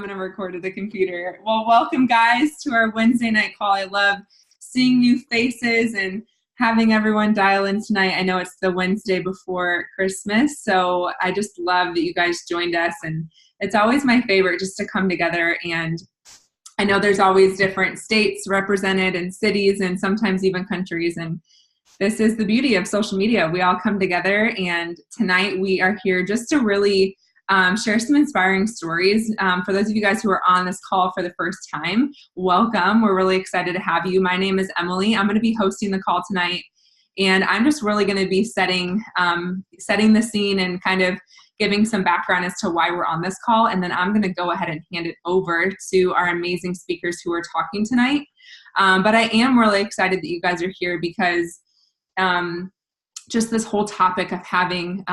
I'm going to record to the computer. Well, welcome guys to our Wednesday night call. I love seeing new faces and having everyone dial in tonight. I know it's the Wednesday before Christmas, so I just love that you guys joined us, and it's always my favorite just to come together. And I know there's always different states represented and cities and sometimes even countries, and this is the beauty of social media. We all come together, and tonight we are here just to really share some inspiring stories. For those of you guys who are on this call for the first time, welcome. We're really excited to have you. My name is Emily. I'm going to be hosting the call tonight, and I'm just really going to be setting the scene and kind of giving some background as to why we're on this call, and then I'm going to go ahead and hand it over to our amazing speakers who are talking tonight. But I am really excited that you guys are here because just this whole topic of having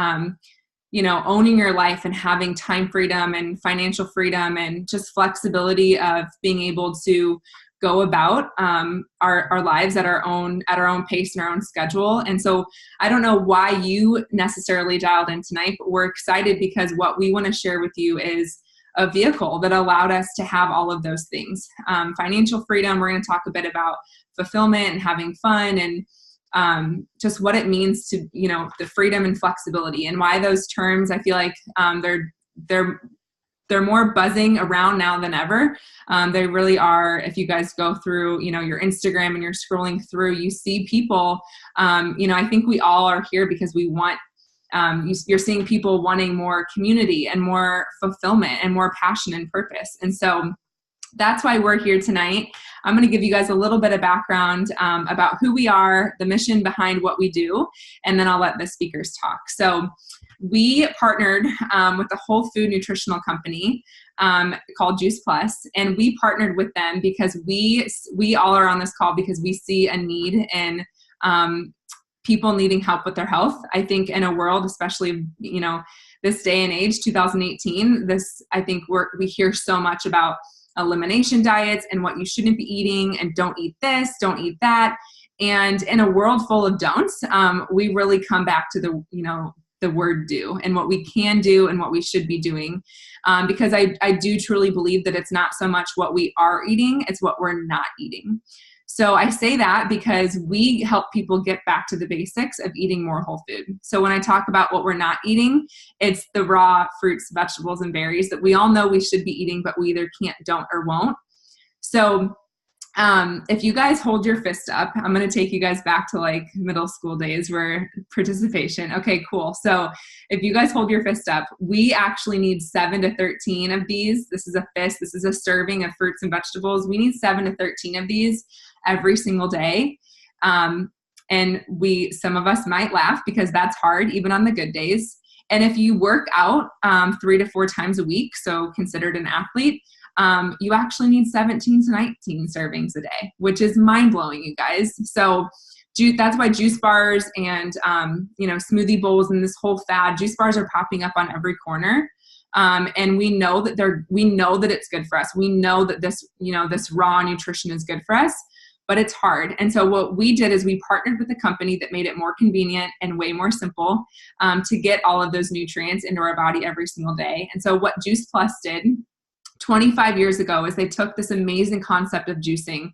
owning your life and having time freedom and financial freedom and just flexibility of being able to go about our lives at our own pace and our own schedule. And so I don't know why you necessarily dialed in tonight, but we're excited because what we want to share with you is a vehicle that allowed us to have all of those things. Financial freedom, we're going to talk a bit about fulfillment and having fun, and just what it means to, the freedom and flexibility, and why those terms, I feel like they're more buzzing around now than ever. They really are. If you guys go through, your Instagram and you're scrolling through, you see people, I think we all are here because we want, you're seeing people wanting more community and more fulfillment and more passion and purpose. And so that's why we're here tonight. I'm going to give you guys a little bit of background about who we are, the mission behind what we do, and then I'll let the speakers talk. So we partnered with a whole food nutritional company called Juice Plus, and we partnered with them because we all are on this call because we see a need in people needing help with their health. I think in a world, especially, this day and age, 2018, I think we hear so much about elimination diets and what you shouldn't be eating, and don't eat this, don't eat that. And in a world full of don'ts, we really come back to the word do, and what we can do and what we should be doing. Because I do truly believe that it's not so much what we are eating, it's what we're not eating. So I say that because we help people get back to the basics of eating more whole food. So when I talk about what we're not eating, it's the raw fruits, vegetables, and berries that we all know we should be eating, but we either can't, don't, or won't. So if you guys hold your fist up, I'm going to take you guys back to like middle school days where participation. Okay, cool. So if you guys hold your fist up, we actually need 7 to 13 of these. This is a fist. This is a serving of fruits and vegetables. We need 7 to 13 of these every single day. And some of us might laugh because that's hard, even on the good days. And if you work out 3 to 4 times a week, so considered an athlete, you actually need 17 to 19 servings a day, which is mind-blowing, you guys. So that's why juice bars and, smoothie bowls and this whole fad, juice bars are popping up on every corner. And we know that it's good for us. We know that this raw nutrition is good for us, but it's hard. And so what we did is we partnered with a company that made it more convenient and way more simple to get all of those nutrients into our body every single day. And so what Juice Plus did 25 years ago is they took this amazing concept of juicing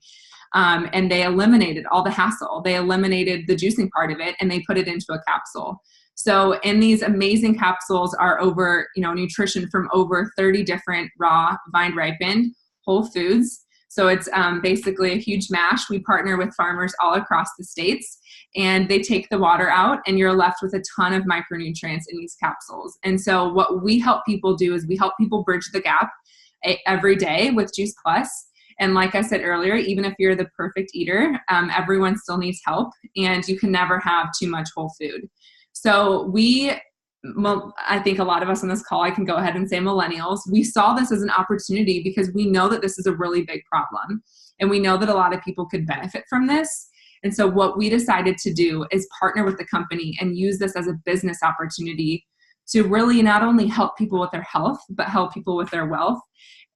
and they eliminated all the hassle. They eliminated the juicing part of it and they put it into a capsule. So in these amazing capsules are nutrition from over 30 different raw, vine ripened whole foods. So it's basically a huge mash. We partner with farmers all across the states, and they take the water out, and you're left with a ton of micronutrients in these capsules. And so what we help people do is we help people bridge the gap every day with Juice Plus. And like I said earlier, even if you're the perfect eater, everyone still needs help, and you can never have too much whole food. So I think a lot of us on this call, I can go ahead and say millennials, we saw this as an opportunity because we know that this is a really big problem. And we know that a lot of people could benefit from this. And so what we decided to do is partner with the company and use this as a business opportunity to really not only help people with their health, but help people with their wealth.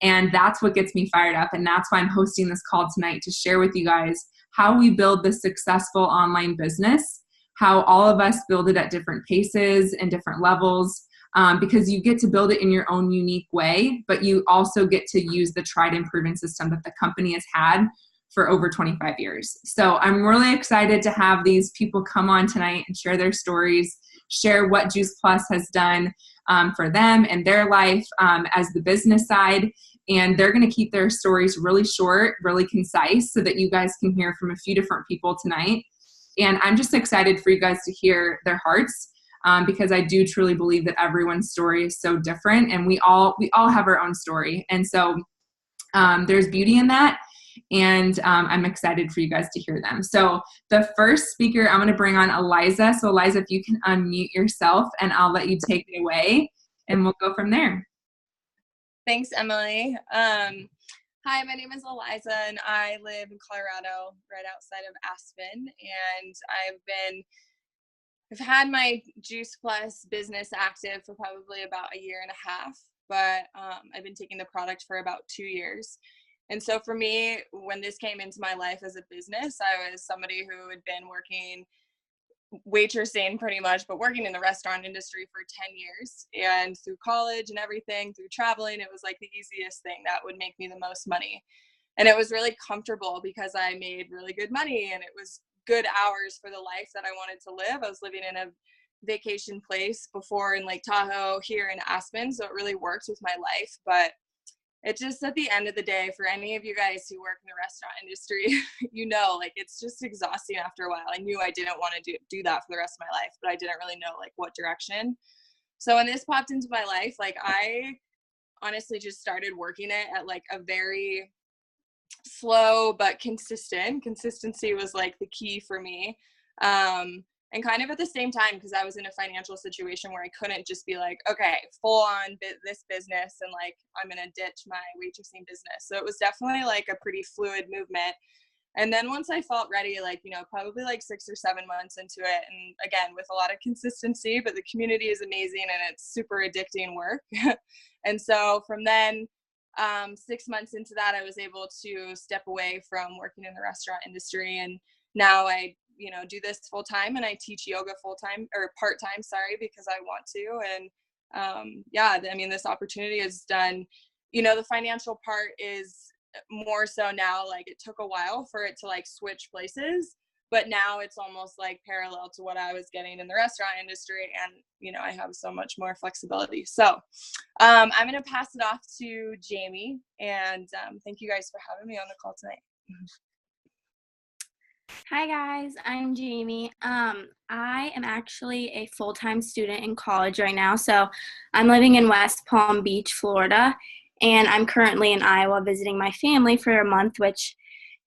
And that's what gets me fired up. And that's why I'm hosting this call tonight, to share with you guys how we build this successful online business, how all of us build it at different paces and different levels, because you get to build it in your own unique way, but you also get to use the tried and proven system that the company has had for over 25 years. So I'm really excited to have these people come on tonight and share their stories, share what Juice Plus has done for them and their life as the business side. And they're going to keep their stories really short, really concise, so that you guys can hear from a few different people tonight. And I'm just excited for you guys to hear their hearts, because I do truly believe that everyone's story is so different, and we all have our own story. And so there's beauty in that. And I'm excited for you guys to hear them. So the first speaker, I'm going to bring on Eliza. So Eliza, if you can unmute yourself, and I'll let you take it away, and we'll go from there. Thanks, Emily. Hi, my name is Eliza, and I live in Colorado, right outside of Aspen. And I've had my Juice Plus business active for probably about a year and a half, but I've been taking the product for about 2 years. And so for me, when this came into my life as a business, I was somebody who had been working waitressing pretty much, but working in the restaurant industry for 10 years. And through college and everything, through traveling, it was like the easiest thing that would make me the most money. And it was really comfortable because I made really good money, and it was good hours for the life that I wanted to live. I was living in a vacation place before in Lake Tahoe, here in Aspen, so it really worked with my life. But it just, at the end of the day, for any of you guys who work in the restaurant industry, like it's just exhausting after a while. I knew I didn't want to do that for the rest of my life, but I didn't really know like what direction. So when this popped into my life, like I honestly just started working it at like a very slow but consistency was like the key for me. And kind of at the same time, because I was in a financial situation where I couldn't just be like, okay, full on this business and like I'm gonna ditch my waitressing business. So it was definitely like a pretty fluid movement. And then once I felt ready, like, probably like 6 or 7 months into it, and again with a lot of consistency, but the community is amazing and it's super addicting work. And so from then 6 months into that, I was able to step away from working in the restaurant industry, and now I do this full time, and I teach yoga full time or part time, because I want to. And this opportunity is done. The financial part is more so now, like it took a while for it to like switch places, but now it's almost like parallel to what I was getting in the restaurant industry. And, I have so much more flexibility. So I'm going to pass it off to Jamie, and thank you guys for having me on the call tonight. Hi guys, I'm Jamie. I am actually a full-time student in college right now. So I'm living in West Palm Beach, Florida, and I'm currently in Iowa visiting my family for a month, which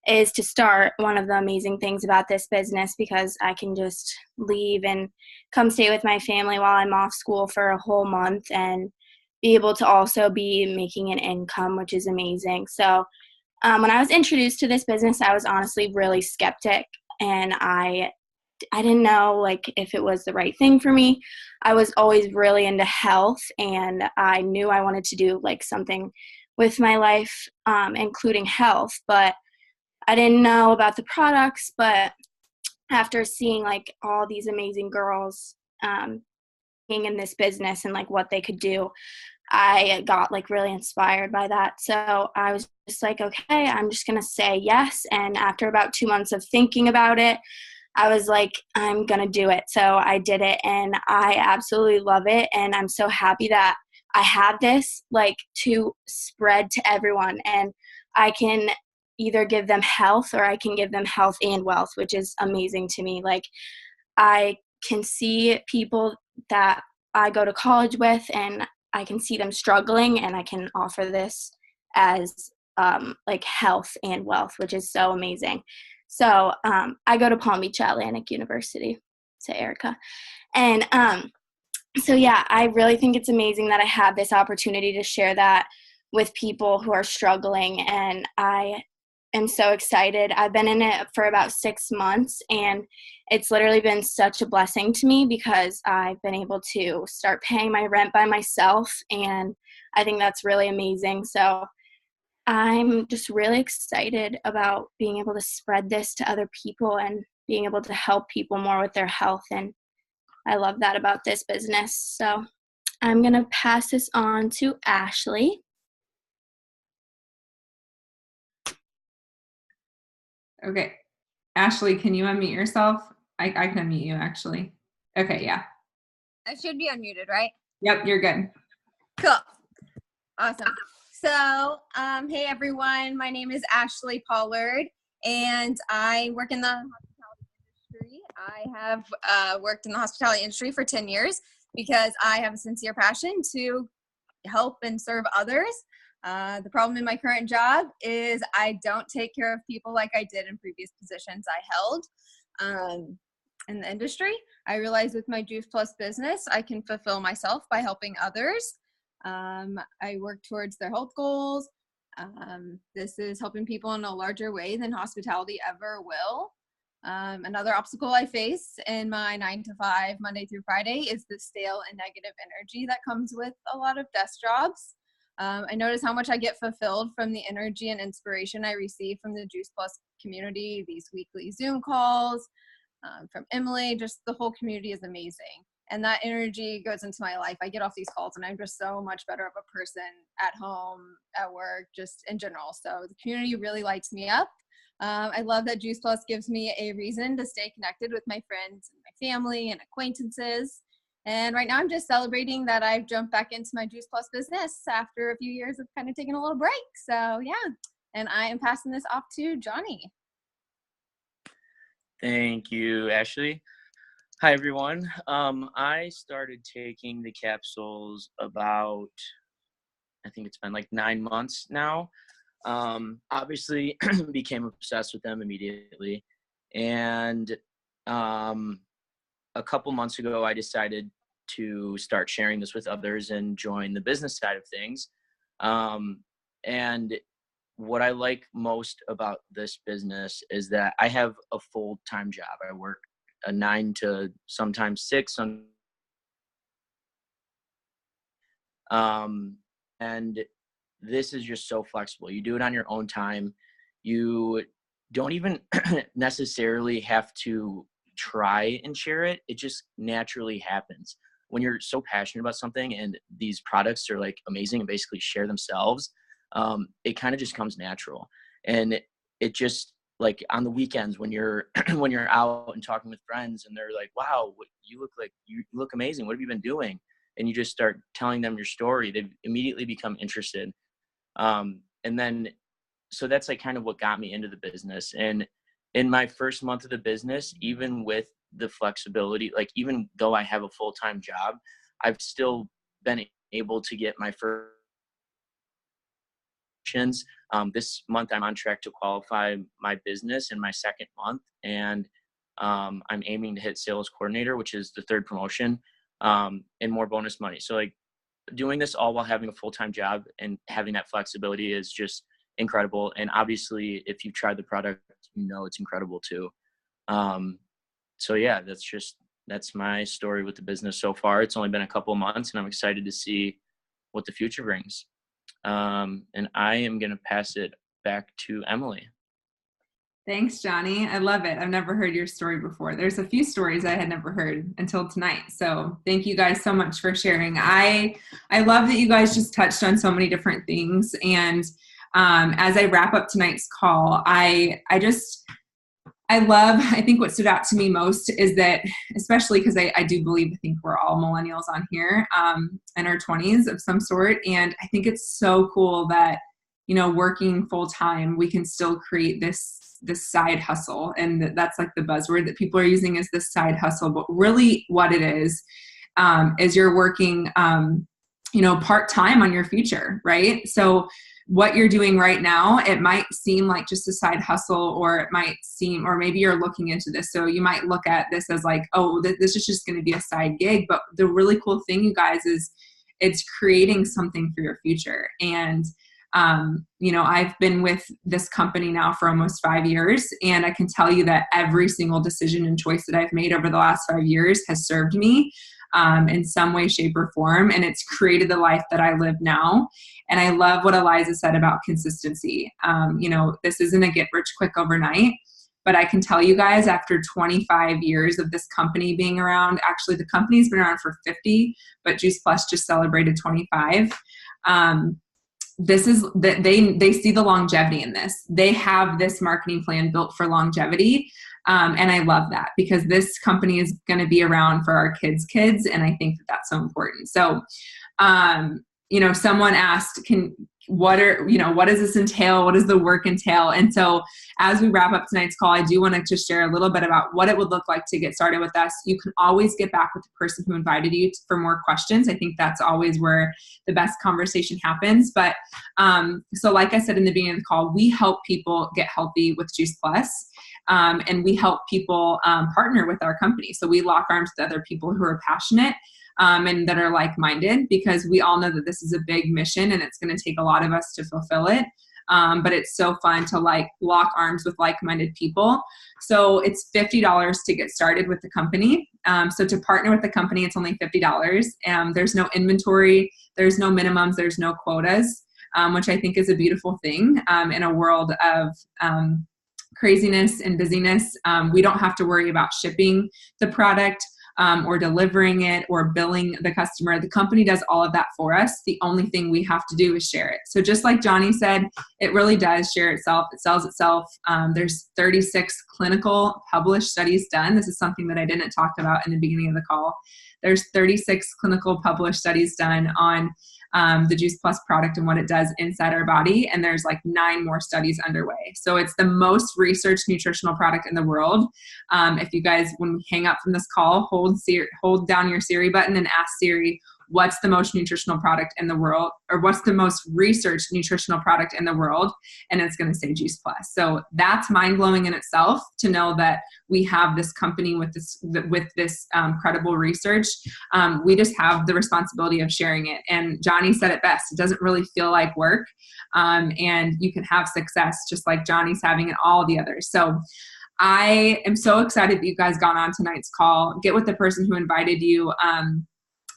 is to start one of the amazing things about this business, because I can just leave and come stay with my family while I'm off school for a whole month and be able to also be making an income, which is amazing. So when I was introduced to this business, I was honestly really skeptic, and I didn't know like if it was the right thing for me. I was always really into health, and I knew I wanted to do like something with my life, including health, but I didn't know about the products. But after seeing like all these amazing girls being in this business and like what they could do, I got like really inspired by that. So I was just like, okay, I'm just going to say yes. And after about 2 months of thinking about it, I was like, I'm going to do it. So I did it, and I absolutely love it. And I'm so happy that I have this like to spread to everyone, and I can either give them health or I can give them health and wealth, which is amazing to me. Like I can see people that I go to college with, and I can see them struggling, and I can offer this as like health and wealth, which is so amazing. So I go to Palm Beach Atlantic University, to Erica. And so yeah, I really think it's amazing that I have this opportunity to share that with people who are struggling, and I am so excited. I've been in it for about 6 months, and it's literally been such a blessing to me because I've been able to start paying my rent by myself, and I think that's really amazing. So I'm just really excited about being able to spread this to other people and being able to help people more with their health, and I love that about this business. So I'm going to pass this on to Ashley. Okay. Ashley, can you unmute yourself? I can unmute you, actually. Okay, yeah. I should be unmuted, right? Yep, you're good. Cool. Awesome. So, hey everyone, my name is Ashley Pollard, and I work in the hospitality industry. I have worked in the hospitality industry for 10 years because I have a sincere passion to help and serve others. The problem in my current job is I don't take care of people like I did in previous positions I held in the industry. I realized with my Juice Plus business, I can fulfill myself by helping others. I work towards their health goals. This is helping people in a larger way than hospitality ever will. Another obstacle I face in my 9 to 5, Monday through Friday, is the stale and negative energy that comes with a lot of desk jobs. I notice how much I get fulfilled from the energy and inspiration I receive from the Juice Plus community, these weekly Zoom calls, from Emily. Just the whole community is amazing. And that energy goes into my life. I get off these calls and I'm just so much better of a person at home, at work, just in general. So the community really lights me up. I love that Juice Plus gives me a reason to stay connected with my friends and my family and acquaintances. And right now I'm just celebrating that I've jumped back into my Juice Plus business after a few years of kind of taking a little break. So yeah, and I am passing this off to Johnny. Thank you, Ashley. Hi, everyone. I started taking the capsules about, I think it's been like 9 months now. Obviously became obsessed with them immediately. And a couple months ago, I decided to start sharing this with others and join the business side of things. And what I like most about this business is that I have a full-time job. I work a 9 to sometimes 6. And this is just so flexible. You do it on your own time. You don't even necessarily have to try and share it. It just naturally happens. When you're so passionate about something and these products are like amazing and basically share themselves, it kind of just comes natural. And it just, like, on the weekends when you're when you're out and talking with friends and they're like, wow, you look amazing. What have you been doing? And you just start telling them your story. They immediately become interested. And then, so that's like kind of what got me into the business. And in my first month of the business, even with the flexibility, like even though I have a full-time job, I've still been able to get my first. This month I'm on track to qualify my business in my second month, and I'm aiming to hit sales coordinator, which is the third promotion, and more bonus money. So like doing this all while having a full-time job and having that flexibility is just incredible. And obviously if you've tried the product, you know it's incredible too. So yeah, that's my story with the business so far. It's only been a couple of months and I'm excited to see what the future brings. And I am going to pass it back to Emily. Thanks, Johnny. I love it. I've never heard your story before. There's a few stories I had never heard until tonight. So thank you guys so much for sharing. I love that you guys just touched on so many different things. And as I wrap up tonight's call, I think what stood out to me most is that, especially because I do believe, I think we're all millennials on here, in our 20s of some sort. And I think it's so cool that, you know, working full time, we can still create this side hustle. And that's like the buzzword that people are using, is this side hustle. But really what it is you're working, part-time on your future, right? So what you're doing right now, it might seem like just a side hustle, or it might seem, or maybe you're looking into this. So you might look at this as like, oh, this is just going to be a side gig. But the really cool thing, you guys, is it's creating something for your future. And, I've been with this company now for almost 5 years, and I can tell you that every single decision and choice that I've made over the last 5 years has served me in some way, shape, or form. And it's created the life that I live now. And I love what Eliza said about consistency. This isn't a get rich quick overnight. But I can tell you guys, after 25 years of this company being around, actually the company's been around for 50, but Juice Plus just celebrated 25. This is that they see the longevity in this. They have this marketing plan built for longevity. And I love that, because this company is going to be around for our kids' kids. And I think that that's so important. So, someone asked, what does this entail? What does the work entail? And so as we wrap up tonight's call, I do want to just share a little bit about what it would look like to get started with us. You can always get back with the person who invited you for more questions. I think that's always where the best conversation happens. But so like I said in the beginning of the call, we help people get healthy with Juice Plus. And we help people partner with our company. So we lock arms with other people who are passionate and that are like-minded, because we all know that this is a big mission and it's going to take a lot of us to fulfill it. But it's so fun to lock arms with like-minded people. So it's $50 to get started with the company. So to partner with the company, it's only $50. There's no inventory, there's no minimums, there's no quotas, which I think is a beautiful thing in a world of craziness and busyness. We don't have to worry about shipping the product or delivering it or billing the customer. The company does all of that for us. The only thing we have to do is share it. So just like Johnny said, it really does share itself. It sells itself. There's 36 clinical published studies done. This is something that I didn't talk about in the beginning of the call. There's 36 clinical published studies done on the Juice Plus product and what it does inside our body. And there's 9 more studies underway. So it's the most researched nutritional product in the world. If you guys, when we hang up from this call, hold down your Siri button and ask Siri, what's the most nutritional product in the world, or what's the most researched nutritional product in the world? And it's going to say Juice Plus. So that's mind-blowing in itself, to know that we have this company with this credible research. We just have the responsibility of sharing it. And Johnny said it best. It doesn't really feel like work. And you can have success just like Johnny's having and all the others. So I am so excited that you guys got on tonight's call. Get with the person who invited you.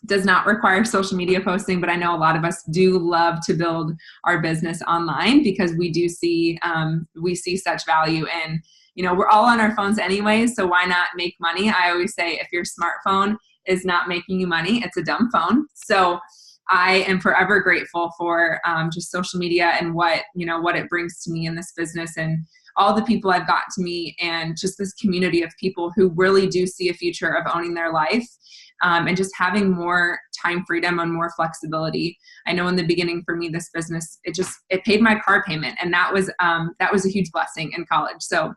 Does not require social media posting, but I know a lot of us do love to build our business online, because we do see such value in, we're all on our phones anyways, so why not make money? I always say, if your smartphone is not making you money, it's a dumb phone. So I am forever grateful for just social media and what it brings to me in this business, and all the people I've got to meet, and just this community of people who really do see a future of owning their life. And just having more time freedom and more flexibility. I know in the beginning for me, this business, it paid my car payment, and that was a huge blessing in college. So,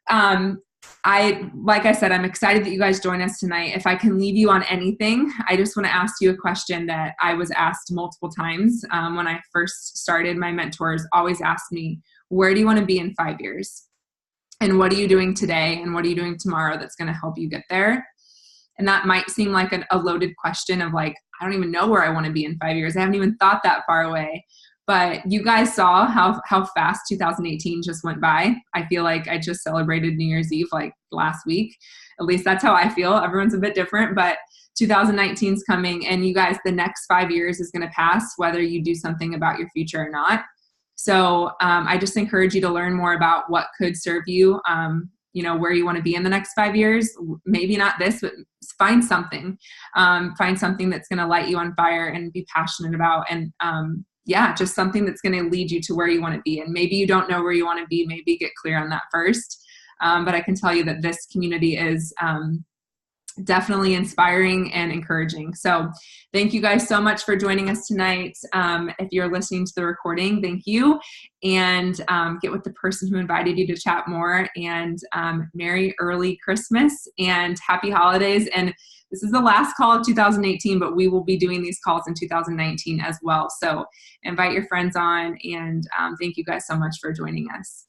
like I said, I'm excited that you guys join us tonight. If I can leave you on anything, I just want to ask you a question that I was asked multiple times when I first started. My mentors always asked me, where do you want to be in 5 years? And what are you doing today? And what are you doing tomorrow that's going to help you get there? And that might seem like a loaded question of I don't even know where I want to be in 5 years. I haven't even thought that far away. But you guys saw how fast 2018 just went by. I feel like I just celebrated New Year's Eve last week. At least that's how I feel. Everyone's a bit different, but 2019 is coming, and you guys, the next 5 years is going to pass whether you do something about your future or not. So I just encourage you to learn more about what could serve you. Where you want to be in the next 5 years. Maybe not this, but find something. Find something that's going to light you on fire and be passionate about. And just something that's going to lead you to where you want to be. And maybe you don't know where you want to be. Maybe get clear on that first. But I can tell you that this community is definitely inspiring and encouraging. So thank you guys so much for joining us tonight. If you're listening to the recording, thank you. And get with the person who invited you to chat more. And Merry early Christmas and happy holidays. And this is the last call of 2018, but we will be doing these calls in 2019 as well. So invite your friends on, and thank you guys so much for joining us.